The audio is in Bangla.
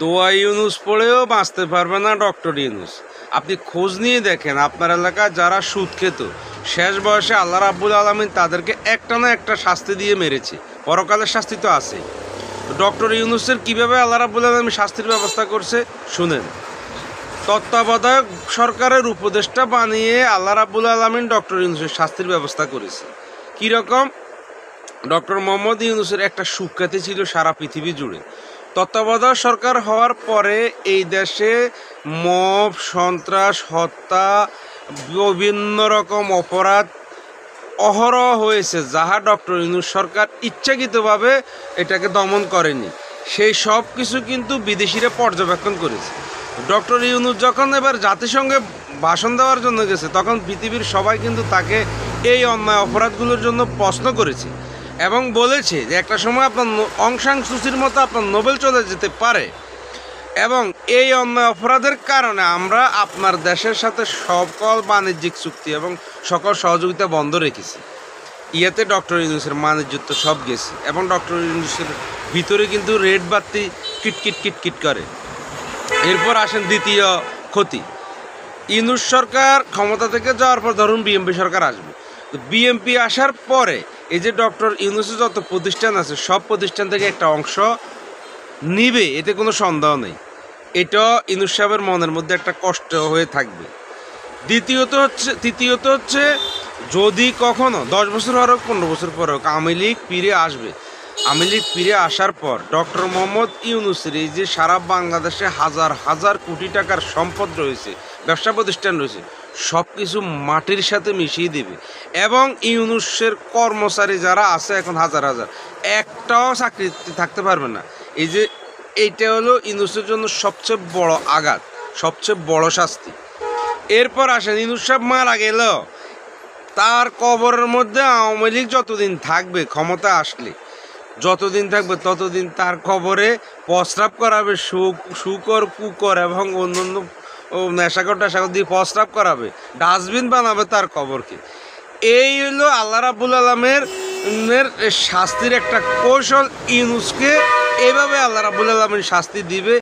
দোয়া ইউনুস পড়েও বাঁচতে পারবে না ডক্টর ইউনুস। আপনি খোঁজ নিয়ে দেখেন, আপনার এলাকায় যারা সুদ খেত শেষ বয়সে আল্লাহ রাব্বুল আলামিন তাদেরকে একটা না একটা শাস্তি দিয়ে মেরেছে, পরকালের শাস্তি তো আছে। ডক্টর ইউনুসের কীভাবে আল্লাহ রাব্বুল আলামিন শাস্তির ব্যবস্থা করছে শুনেন। তত্ত্বাবধায়ক সরকারের উপদেষ্টা বানিয়ে আল্লাহ রাব্বুল আলামিন ডক্টর ইউনুসের শাস্তির ব্যবস্থা করেছে। কীরকম? ডক্টর মোহাম্মদ ইউনুসের একটা সুখ্যাতি ছিল সারা পৃথিবী জুড়ে। তত্ত্বাবধায়ক সরকার হওয়ার পরে এই দেশে মব, সন্ত্রাস, হত্যা, বিভিন্ন রকম অপরাধ অহরহ হয়েছে, যাহা ডক্টর ইউনুস সরকার ইচ্ছাকৃতভাবে এটাকে দমন করেনি। সেই সব কিছু কিন্তু বিদেশিরা পর্যবেক্ষণ করেছে। ডক্টর ইউনুস যখন এবার জাতিসংঘে ভাষণ দেওয়ার জন্য গেছে, তখন পৃথিবীর সবাই কিন্তু তাকে এই অন্যায় অপরাধগুলোর জন্য প্রশ্ন করেছে এবং বলেছে যে একটা সময় আপনার অং সান সুচির মতো আপনার নোবেল চলে যেতে পারে, এবং এই অন্যায় অপরাধের কারণে আমরা আপনার দেশের সাথে সকল বাণিজ্যিক চুক্তি এবং সকল সহযোগিতা বন্ধ রেখেছি। ইয়াতে ডক্টর ইউনুসের বাণিজ্য তো সব গেছে, এবং ডক্টর ইউনুসের ভিতরে কিন্তু রেড বাতি কিটকিট কিটকিট করে। এরপর আসেন দ্বিতীয় ক্ষতি। ইউনুস সরকার ক্ষমতা থেকে যাওয়ার পর ধরুন বিএনপি সরকার আসবে, তো বিএনপি আসার পরে এই যে ডক্টর ইউনুসের যত প্রতিষ্ঠান আছে সব প্রতিষ্ঠান থেকে একটা অংশ নিবে, এতে কোনো সন্দেহ নেই। এটা ইউনুস সাহেবের মনের মধ্যে একটা কষ্ট হয়ে থাকবে। তৃতীয়ত হচ্ছে যদি কখনো 10 বছর হোক 15 বছর পরে হোক আওয়ামী লীগ ফিরে আসবে, আওয়ামী লীগ ফিরে আসার পর ডক্টর মোহাম্মদ ইউনুসের এই যে সারা বাংলাদেশে হাজার হাজার কোটি টাকার সম্পদ রয়েছে, ব্যবসা প্রতিষ্ঠান রয়েছে, সব কিছু মাটির সাথে মিশিয়ে দেবে। এবং ইউনুসের কর্মচারী যারা আছে এখন হাজার হাজার, একটাও চাকরি থাকতে পারবে না। এই যে এইটা হলো ইউনুসের জন্য সবচেয়ে বড় আঘাত, সবচেয়ে বড় শাস্তি। এরপর আসেন ইউনুস সাহেব মারা গেল, তার কবরের মধ্যে আওয়ামী লীগ যতদিন থাকবে, ক্ষমতা আসলে যতদিন থাকবে ততদিন তার কবরে প্রস্রাব করাবে, শুকর কুকর এবং অন্যান্য নেশাকর টেশাকর দিয়ে প্রস্রাব করাবে, ডাস্টবিন বানাবে তার কবরকে। এই হলো আল্লাহ রাব্বুল আলামিনের শাস্তির একটা কৌশল। ইউনুসকে এভাবে আল্লাহ রাব্বুল আলামিন শাস্তি দিবে।